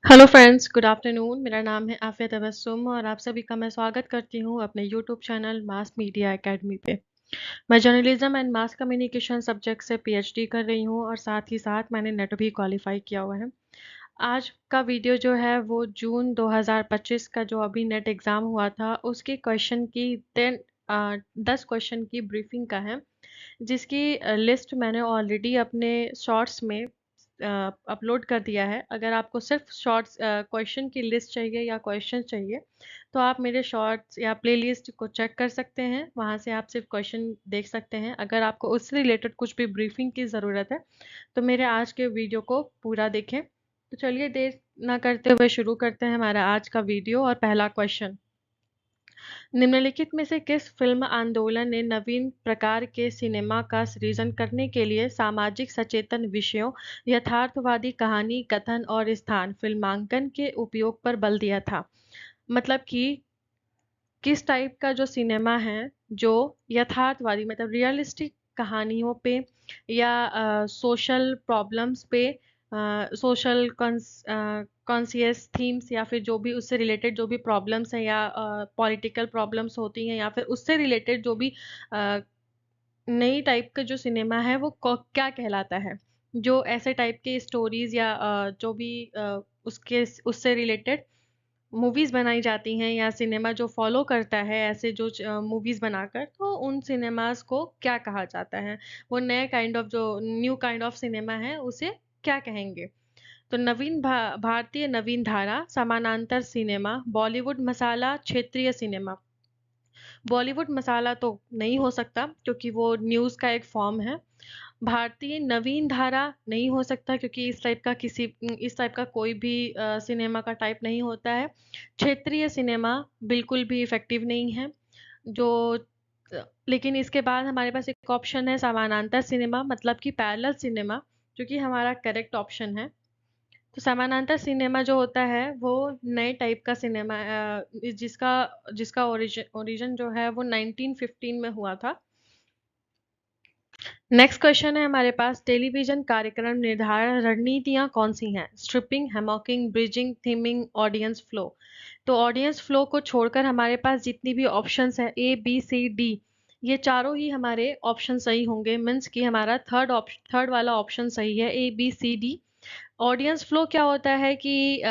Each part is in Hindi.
Hello friends, good afternoon. मेरा नाम है आफ़िया तबस्सुम और आप सभी का मैं स्वागत करती हूँ अपने YouTube channel mass media academy पे। मैं journalism and mass communication subject से पीएचडी कर रही हूँ और साथ ही साथ मैंने नेट भी क्वालिफाई किया हुआ है। आज का वीडियो जो है वो जून 2025 का जो अभी नेट एग्ज़ाम हुआ था उसके क्वेश्चन की 10 क्वेश्चन की ब्रीफिंग का है, जिसकी लिस्ट मैंने ऑलरेडी अपने शॉर्ट्स में अपलोड कर दिया है। अगर आपको सिर्फ शॉर्ट्स क्वेश्चन की लिस्ट चाहिए या क्वेश्चन चाहिए तो आप मेरे शॉर्ट्स या प्लेलिस्ट को चेक कर सकते हैं। वहाँ से आप सिर्फ क्वेश्चन देख सकते हैं। अगर आपको उससे रिलेटेड कुछ भी ब्रीफिंग की ज़रूरत है तो मेरे आज के वीडियो को पूरा देखें। तो चलिए देर ना करते हुए शुरू करते हैं हमारा आज का वीडियो। और पहला क्वेश्चन, निम्नलिखित में से किस फिल्म आंदोलन ने नवीन प्रकार के सिनेमा का सृजन करने के लिए सामाजिक सचेतन विषयों, यथार्थवादी कहानी कथन और स्थान फिल्मांकन के उपयोग पर बल दिया था? मतलब कि किस टाइप का जो सिनेमा है जो यथार्थवादी मतलब रियलिस्टिक कहानियों पे या सोशल प्रॉब्लम्स पे, सोशल कॉन्शियस थीम्स या फिर जो भी उससे रिलेटेड जो भी प्रॉब्लम्स हैं या पॉलिटिकल प्रॉब्लम्स होती हैं या फिर उससे रिलेटेड जो भी अ, नई टाइप का जो सिनेमा है वो क्या कहलाता है? जो ऐसे टाइप के स्टोरीज या जो भी उसके उससे रिलेटेड मूवीज़ बनाई जाती हैं या सिनेमा जो फ़ॉलो करता है ऐसे जो मूवीज़ बनाकर, तो उन सिनेमाज़ को क्या कहा जाता है? वो नए काइंड ऑफ जो न्यू काइंड ऑफ सिनेमा है उसे क्या कहेंगे? तो भारतीय नवीन धारा, समानांतर सिनेमा, बॉलीवुड मसाला, क्षेत्रीय सिनेमा। बॉलीवुड मसाला तो नहीं हो सकता क्योंकि वो न्यूज़ का एक फ़ॉर्म है। भारतीय नवीन धारा नहीं हो सकता क्योंकि इस टाइप का कोई भी सिनेमा का टाइप नहीं होता है। क्षेत्रीय सिनेमा बिल्कुल भी इफ़ेक्टिव नहीं है। जो लेकिन इसके बाद हमारे पास एक ऑप्शन है समानांतर सिनेमा मतलब कि पैरेलल सिनेमा, जो कि हमारा करेक्ट ऑप्शन है। तो समानांतर सिनेमा जो होता है वो नए टाइप का सिनेमा जिसका जिसका ओरिजिन जो है वो 1915 में हुआ था। नेक्स्ट क्वेश्चन है हमारे पास, टेलीविजन कार्यक्रम निर्धारण रणनीतियां कौन सी हैं? Stripping, hammocking, bridging, theming, audience flow. तो ऑडियंस फ्लो को छोड़कर हमारे पास जितनी भी ऑप्शंस है ए बी सी डी, ये चारों ही हमारे ऑप्शन सही होंगे। मीन्स कि हमारा थर्ड वाला ऑप्शन सही है, A B C D. Audience flow क्या होता है कि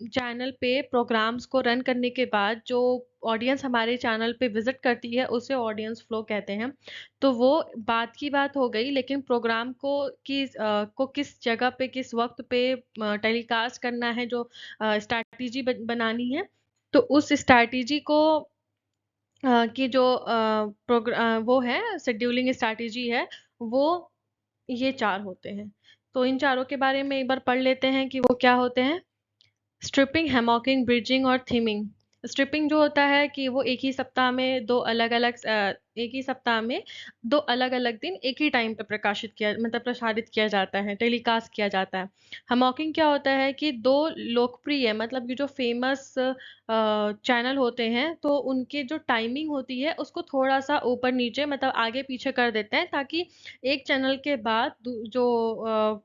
चैनल पे प्रोग्राम्स को रन करने के बाद जो ऑडियंस हमारे चैनल पे विजिट करती है उसे ऑडियंस फ्लो कहते हैं। तो वो बात की बात हो गई, लेकिन प्रोग्राम को किस जगह पे किस वक्त पे टेलीकास्ट करना है, जो स्ट्रैटेजी बनानी है, तो उस स्ट्रैटेजी को की जो वो है शेड्यूलिंग स्ट्रैटेजी है, वो ये चार होते हैं। तो इन चारों के बारे में एक बार पढ़ लेते हैं कि वो क्या होते हैं। स्ट्रिपिंग, हेमॉकिंग, ब्रिजिंग और थीमिंग। स्ट्रिपिंग जो होता है कि वो एक ही सप्ताह में दो अलग-अलग दिन एक ही टाइम पे प्रसारित किया जाता है, टेलीकास्ट किया जाता है। हेमॉकिंग क्या होता है कि दो लोकप्रिय मतलब कि जो फेमस चैनल होते हैं तो उनके जो टाइमिंग होती है उसको थोड़ा-सा ऊपर-नीचे मतलब आगे-पीछे कर देते हैं, ताकि एक चैनल के बाद जो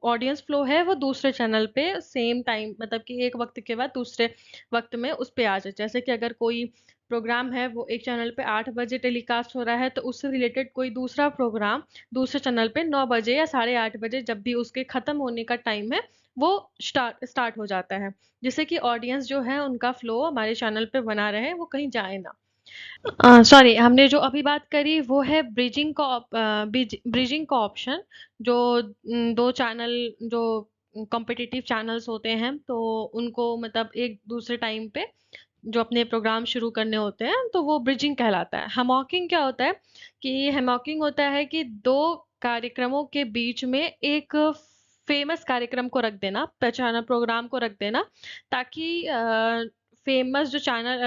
ऑडियंस फ्लो है वो दूसरे चैनल पे सेम टाइम मतलब कि एक वक्त के बाद दूसरे वक्त में उस पे आ जाए। जैसे कि अगर कोई प्रोग्राम है वो एक चैनल पे 8 बजे टेलीकास्ट हो रहा है तो उससे रिलेटेड कोई दूसरा प्रोग्राम दूसरे चैनल पे 9 बजे या 8:30 बजे जब भी उसके खत्म होने का टाइम है वो स्टार्ट हो जाता है, जिससे कि ऑडियंस जो है उनका फ्लो हमारे चैनल पे बना रहे, वो कहीं जाए ना। सॉरी, हमने जो अभी बात करी वो है ब्रिजिंग का ऑप्शन। जो दो चैनल जो कॉम्पिटिटिव चैनल्स होते हैं तो उनको मतलब एक दूसरे टाइम पे जो अपने प्रोग्राम शुरू करने होते हैं तो वो ब्रिजिंग कहलाता है। हेमॉकिंग क्या होता है कि हेमॉकिंग होता है कि दो कार्यक्रमों के बीच में एक फेमस कार्यक्रम को रख देना, पहचाना प्रोग्राम को रख देना, ताकि फेमस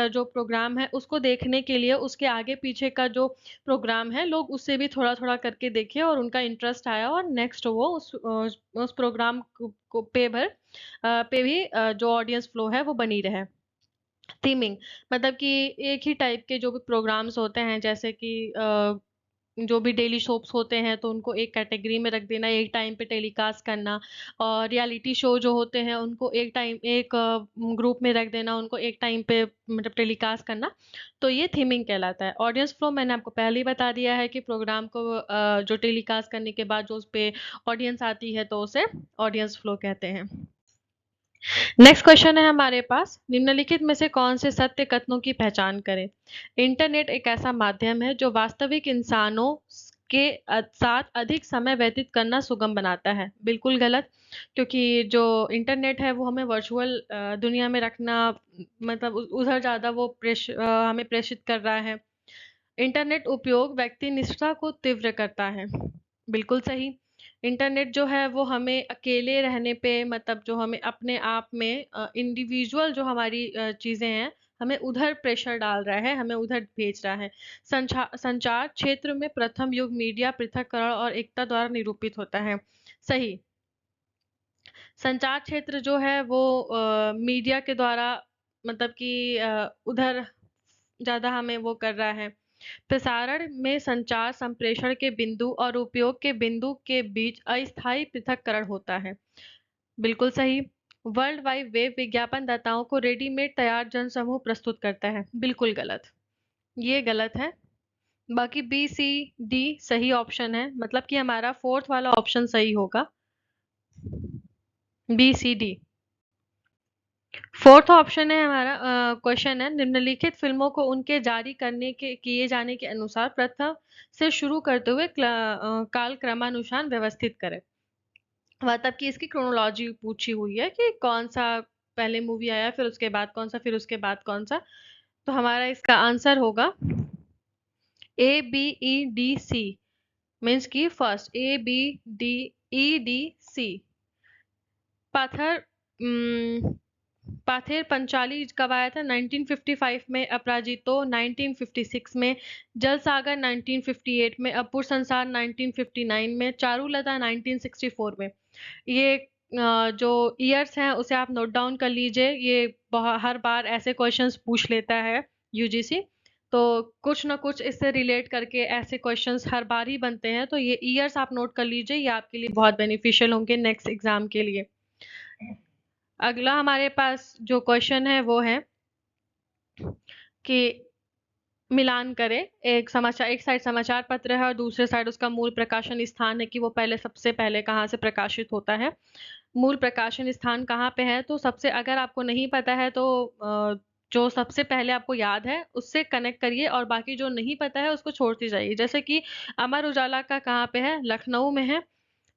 जो प्रोग्राम है उसको देखने के लिए उसके आगे पीछे का जो प्रोग्राम है लोग उससे भी थोड़ा थोड़ा करके देखे और उनका इंटरेस्ट आया और नेक्स्ट वो उस प्रोग्राम पे भी जो ऑडियंस फ्लो है वो बनी रहे। थीमिंग मतलब कि एक ही टाइप के जो भी प्रोग्राम्स होते हैं, जैसे कि जो भी डेली सोप्स होते हैं तो उनको एक कैटेगरी में रख देना, एक टाइम पे टेलीकास्ट करना, और रियलिटी शो जो होते हैं उनको एक ग्रुप में रख देना, उनको एक टाइम पे मतलब टेलीकास्ट करना। तो ये थीमिंग कहलाता है। ऑडियंस फ्लो मैंने आपको पहले ही बता दिया है कि प्रोग्राम को जो टेलीकास्ट करने के बाद जो उस पे ऑडियंस आती है तो उसे ऑडियंस फ्लो कहते हैं। नेक्स्ट क्वेश्चन है हमारे पास, निम्नलिखित में से कौन से सत्य कथनों की पहचान करें। इंटरनेट एक ऐसा माध्यम है जो वास्तविक इंसानों के साथ अधिक समय व्यतीत करना सुगम बनाता है। बिल्कुल गलत, क्योंकि जो इंटरनेट है वो हमें वर्चुअल दुनिया में रखना, मतलब उधर ज़्यादा वो हमें प्रेषित कर रहा है। इंटरनेट उपयोग व्यक्ति निष्ठा को तीव्र करता है। बिल्कुल सही। इंटरनेट जो है वो हमें अकेले रहने पे, मतलब जो हमें अपने आप में इंडिविजुअल जो हमारी चीज़ें हैं, हमें उधर प्रेशर डाल रहा है, हमें उधर भेज रहा है। संचार क्षेत्र में प्रथम युग मीडिया पृथक्करण और एकता द्वारा निरूपित होता है। सही। संचार क्षेत्र जो है वो मीडिया के द्वारा, मतलब कि उधर ज़्यादा हमें वो कर रहा है। प्रसारण में संचार संप्रेषण के बिंदु और उपयोग के बिंदु के बीच अस्थायी पृथक्करण होता है। बिल्कुल सही। वर्ल्ड वाइड वेब विज्ञापनदाताओं को रेडीमेड तैयार जनसमूह प्रस्तुत करता है। बिल्कुल गलत, ये गलत है। बाकी बी सी डी सही ऑप्शन है, मतलब कि हमारा फोर्थ वाला ऑप्शन सही होगा, B C D. Fourth option है हमारा, क्वेश्चन है, निम्नलिखित फिल्मों को उनके जारी करने के किए जाने के अनुसार प्रथम से शुरू करते हुए काल क्रमानुसार व्यवस्थित करें। मतलब कि इसकी क्रोनोलॉजी पूछी हुई है कि कौन सा पहले मूवी आया, फिर उसके बाद कौन सा, फिर उसके बाद कौन सा। तो हमारा इसका आंसर होगा A B E D C, means की first A B D E D C. Pather Pather Panchali कब आया था? 1955 में, अपराजितो 1956 में, जलसागर 1958 में, अपूर संसार 1959 में, चारुलता 1964 में। ये जो ईयर्स हैं उसे आप नोट डाउन कर लीजिए, ये हर बार ऐसे क्वेश्चंस पूछ लेता है यूजीसी, तो कुछ ना कुछ इससे रिलेट करके ऐसे क्वेश्चंस हर बार ही बनते हैं। तो ये ईयर्स आप नोट कर लीजिए, ये आपके लिए बहुत बेनिफिशियल होंगे नेक्स्ट एग्जाम के लिए। अगला हमारे पास जो क्वेश्चन है वो है कि मिलान करें, एक साइड समाचार पत्र है और दूसरे साइड उसका मूल प्रकाशन स्थान है कि वो सबसे पहले कहाँ से प्रकाशित होता है। मूल प्रकाशन स्थान कहाँ पे है, तो सबसे, अगर आपको नहीं पता है तो जो सबसे पहले आपको याद है उससे कनेक्ट करिए, और बाकी जो नहीं पता है उसको छोड़ते जाइए। जैसे कि अमर उजाला का कहाँ पे है? लखनऊ में है,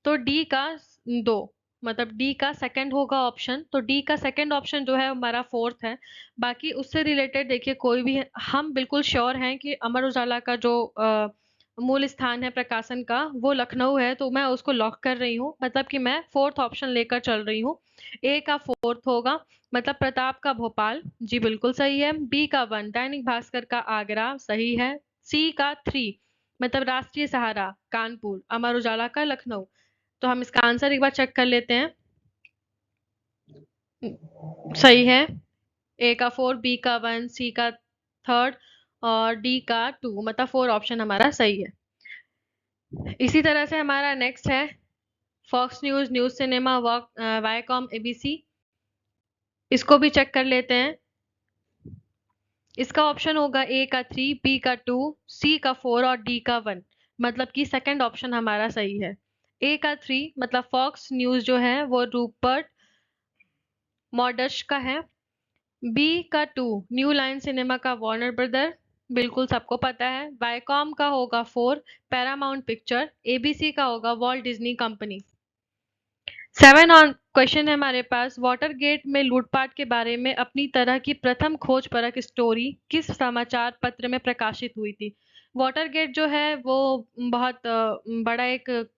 तो डी का 2, मतलब डी का सेकंड होगा ऑप्शन, तो डी का सेकंड ऑप्शन जो है हमारा फोर्थ है। बाकी उससे रिलेटेड देखिए, कोई भी हम बिल्कुल श्योर हैं कि अमर उजाला का जो मूल स्थान है प्रकाशन का वो लखनऊ है, तो मैं उसको लॉक कर रही हूँ, मतलब कि मैं फोर्थ ऑप्शन लेकर चल रही हूँ। ए का फोर्थ होगा, मतलब प्रताप का भोपाल, जी बिल्कुल सही है। बी का 1 दैनिक भास्कर का आगरा, सही है। सी का 3 मतलब राष्ट्रीय सहारा कानपुर, अमर उजाला का लखनऊ। तो हम इसका आंसर एक बार चेक कर लेते हैं। सही है, ए का 4, बी का 1, सी का 3rd और डी का 2, मतलब 4 ऑप्शन हमारा सही है। इसी तरह से हमारा नेक्स्ट है Fox News, news cinema, Viacom, ABC. इसको भी चेक कर लेते हैं। इसका ऑप्शन होगा ए का 3, बी का 2, सी का 4 और डी का 1, मतलब कि सेकंड ऑप्शन हमारा सही है। ए का 3 मतलब फॉक्स न्यूज जो है वो रूपर्ट मॉडर्श का है। बी का 2 न्यू लाइन सिनेमा का वार्नर ब्रदर, बिल्कुल सबको पता है। वाईकॉम का होगा 4 पैरामाउंट पिक्चर। एबीसी का होगा Walt Disney company. 7 on question है हमारे पास, वाटर गेट में लूटपाट के बारे में अपनी तरह की प्रथम खोज परख स्टोरी किस समाचार पत्र में प्रकाशित हुई थी? वाटर गेट जो है वो बहुत बड़ा एक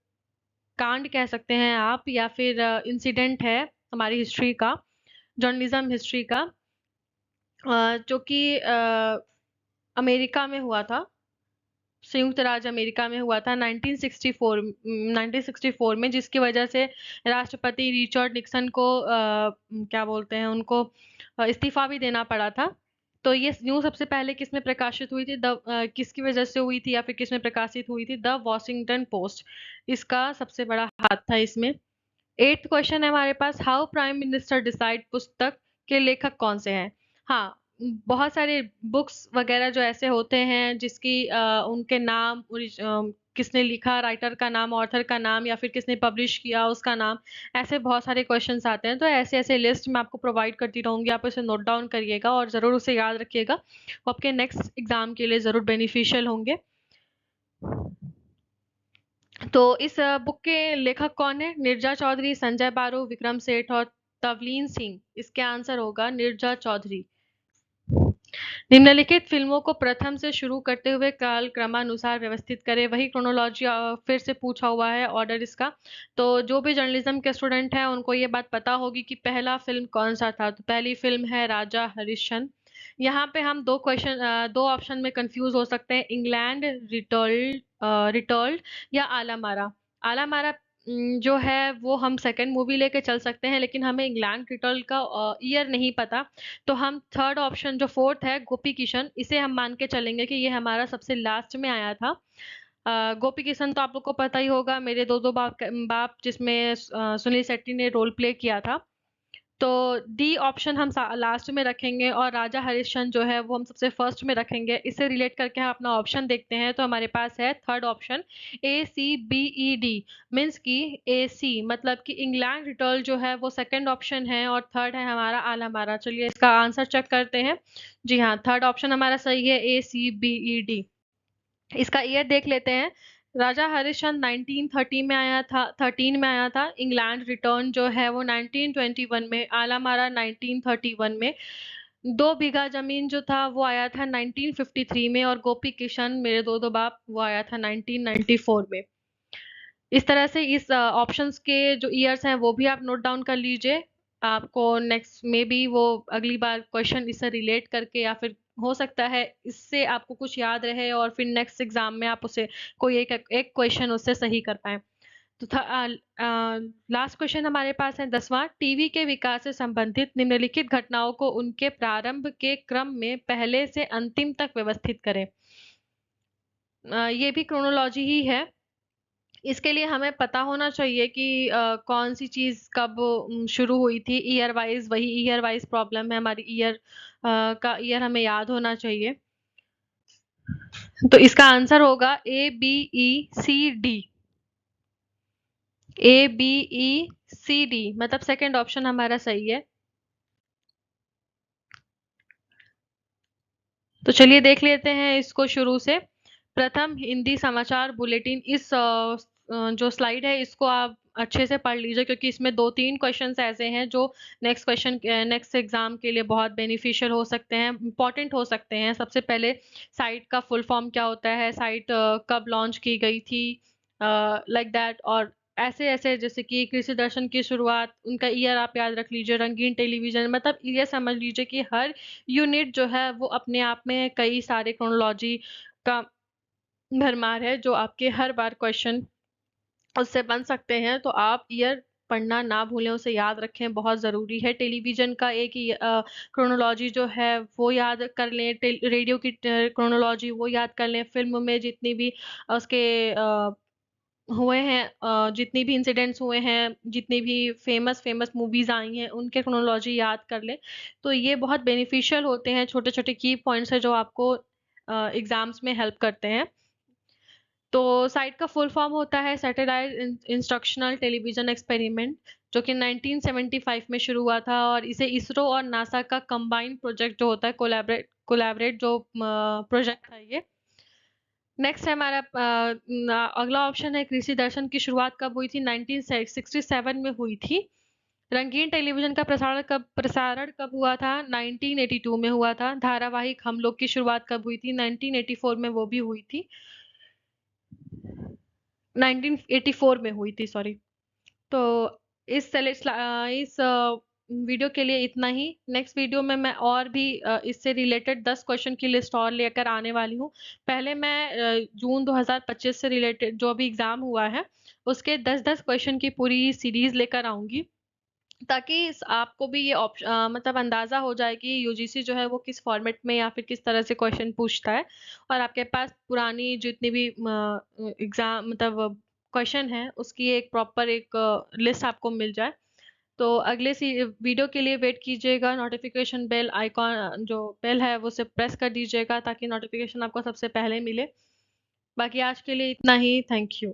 कांड कह सकते हैं आप, या फिर इंसिडेंट है हमारी हिस्ट्री का, जर्नलिज्म हिस्ट्री का, जो कि अमेरिका में हुआ था, संयुक्त राज्य अमेरिका में हुआ था 1964 में, जिसकी वजह से राष्ट्रपति रिचर्ड निक्सन को क्या बोलते हैं उनको, इस्तीफा भी देना पड़ा था। तो ये न्यूज़ सबसे पहले किसमें प्रकाशित हुई थी? किसकी वजह से हुई थी या फिर किसमें प्रकाशित हुई थी? द वॉशिंगटन पोस्ट इसका सबसे बड़ा हाथ था इसमें। 8th क्वेश्चन है हमारे पास, हाउ प्राइम मिनिस्टर डिसाइड पुस्तक के लेखक कौन से हैं? हाँ, बहुत सारे बुक्स वगैरह जो ऐसे होते हैं जिसकी उनके नाम किसने लिखा, राइटर का नाम, ऑथर का नाम या फिर किसने पब्लिश किया उसका नाम, ऐसे बहुत सारे क्वेश्चंस आते हैं। तो ऐसे-ऐसे लिस्ट मैं आपको प्रोवाइड करती रहूँगी, आप इसे नोट डाउन करिएगा और ज़रूर उसे याद रखिएगा। वो आपके नेक्स्ट एग्ज़ाम के लिए ज़रूर बेनिफिशियल होंगे। तो इस बुक के लेखक कौन है? नीरजा चौधरी, संजय बारू, विक्रम सेठ और तवलीन सिंह। इसका आंसर होगा नीरजा चौधरी। निम्नलिखित फिल्मों को प्रथम से शुरू करते हुए काल क्रमानुसार व्यवस्थित करें। वही क्रोनोलॉजी फिर से पूछा हुआ है ऑर्डर इसका। तो जो भी जर्नलिज्म के स्टूडेंट हैं उनको ये बात पता होगी कि पहला फिल्म कौन सा था। तो पहली फिल्म है राजा हरिश्चंद्र। यहाँ पे हम दो ऑप्शन में कंफ्यूज हो सकते हैं, इंग्लैंड रिटर्ल्ड या आला मारा। आला मारा जो है वो हम सेकंड मूवी लेके चल सकते हैं, लेकिन हमें इंग्लैंड रिटर्ल्ड का ईयर नहीं पता। तो हम थर्ड ऑप्शन जो फोर्थ है गोपी किशन, इसे हम मान के चलेंगे कि ये हमारा सबसे लास्ट में आया था। गोपी किशन तो आप लोग को पता ही होगा, मेरे दो दो बाप जिसमें सुनील शेट्टी ने रोल प्ले किया था। तो डी ऑप्शन हम लास्ट में रखेंगे और राजा हरिश्चंद्र जो है वो हम सबसे फर्स्ट में रखेंगे। इससे रिलेट करके हम अपना ऑप्शन देखते हैं तो हमारे पास है थर्ड ऑप्शन ACBED, मीन्स कि AC मतलब कि इंग्लैंड रिटर्ल जो है वो सेकंड ऑप्शन है और थर्ड है हमारा आला मारा। चलिए इसका आंसर चेक करते हैं। जी हाँ, थर्ड ऑप्शन हमारा सही है, ACBED। इसका ईयर देख लेते हैं। राजा हरिश्चंद्र 1930 में आया था, 13 में आया था। इंग्लैंड रिटर्न जो है वो 1921 में, आला मारा 1931 में। 2 बीघा जमीन जो था वो आया था 1953 में और गोपी किशन मेरे दो दो बाप वो आया था 1994 में। इस तरह से इस ऑप्शंस के जो ईयर्स हैं वो भी आप नोट डाउन कर लीजिए। आपको नेक्स्ट में भी वो अगली बार क्वेश्चन इससे रिलेट करके या फिर हो सकता है इससे आपको कुछ याद रहे और फिर नेक्स्ट एग्जाम में आप उसे कोई एक क्वेश्चन उससे सही कर पाए। तो लास्ट क्वेश्चन हमारे पास है 10वां, टीवी के विकास से संबंधित निम्नलिखित घटनाओं को उनके प्रारंभ के क्रम में पहले से अंतिम तक व्यवस्थित करें। ये भी क्रोनोलॉजी ही है। इसके लिए हमें पता होना चाहिए कि कौन सी चीज कब शुरू हुई थी, ईयर वाइज। वही ईयर वाइज प्रॉब्लम है हमारी, ईयर का ईयर हमें याद होना चाहिए। तो इसका आंसर होगा ABECD। ABECD मतलब सेकंड ऑप्शन हमारा सही है। तो चलिए देख लेते हैं इसको शुरू से। प्रथम हिंदी समाचार बुलेटिन, इस जो स्लाइड है इसको आप अच्छे से पढ़ लीजिए क्योंकि इसमें 2-3 क्वेश्चंस ऐसे हैं जो नेक्स्ट एग्जाम के लिए बहुत बेनिफिशियल हो सकते हैं, इंपॉर्टेंट हो सकते हैं। सबसे पहले साइट का फुल फॉर्म क्या होता है, साइट कब लॉन्च की गई थी, लाइक दैट। और ऐसे ऐसे जैसे कि कृषि दर्शन की शुरुआत, उनका ईयर आप याद रख लीजिए। रंगीन टेलीविजन, मतलब ये समझ लीजिए कि हर यूनिट जो है वो अपने आप में कई सारे क्रोनोलॉजी का भरमार है जो आपके हर बार क्वेश्चन उससे बन सकते हैं। तो आप ईयर पढ़ना ना भूलें, उसे याद रखें, बहुत ज़रूरी है। टेलीविज़न का एक ही क्रोनोलॉजी जो है वो याद कर लें, रेडियो की क्रोनोलॉजी वो याद कर लें। फ़िल्म में जितनी भी उसके हुए हैं, जितनी भी इंसिडेंट्स हुए हैं, जितनी भी फेमस फेमस मूवीज़ आई हैं, उनके क्रोनोलॉजी याद कर लें। तो ये बहुत बेनिफिशियल होते हैं, छोटे-छोटे की पॉइंट्स हैं जो आपको एग्ज़ाम्स में हेल्प करते हैं। तो साइट का फुल फॉर्म होता है सैटेलाइट इंस्ट्रक्शनल टेलीविजन एक्सपेरिमेंट, जो कि 1975 में शुरू हुआ था और इसे इसरो और नासा का कंबाइंड प्रोजेक्ट जो होता है, कोलैबोरेट जो प्रोजेक्ट है ये। नेक्स्ट है हमारा अगला ऑप्शन है कृषि दर्शन की शुरुआत कब हुई थी? 1967 में हुई थी। रंगीन टेलीविजन का प्रसारण कब हुआ था? 1982 में हुआ था। धारावाहिक हम लोग की शुरुआत कब हुई थी? 1984 में वो भी हुई थी। 1984 में हुई थी, सॉरी। तो इस वीडियो के लिए इतना ही। नेक्स्ट वीडियो में मैं और भी इससे रिलेटेड 10 क्वेश्चन की लिस्ट और लेकर आने वाली हूँ। पहले मैं जून 2025 से रिलेटेड जो भी एग्जाम हुआ है उसके 10-10 क्वेश्चन की पूरी सीरीज लेकर आऊंगी। ताकि आपको भी ये मतलब अंदाज़ा हो जाए कि यूजीसी जो है वो किस फॉर्मेट में या फिर किस तरह से क्वेश्चन पूछता है, और आपके पास पुरानी जितनी भी एग्ज़ाम मतलब क्वेश्चन है उसकी एक प्रॉपर एक लिस्ट आपको मिल जाए। तो अगले वीडियो के लिए वेट कीजिएगा। नोटिफिकेशन बेल आइकॉन जो बेल है वो उसे प्रेस कर दीजिएगा ताकि नोटिफिकेशन आपको सबसे पहले मिले। बाकी आज के लिए इतना ही। Thank you.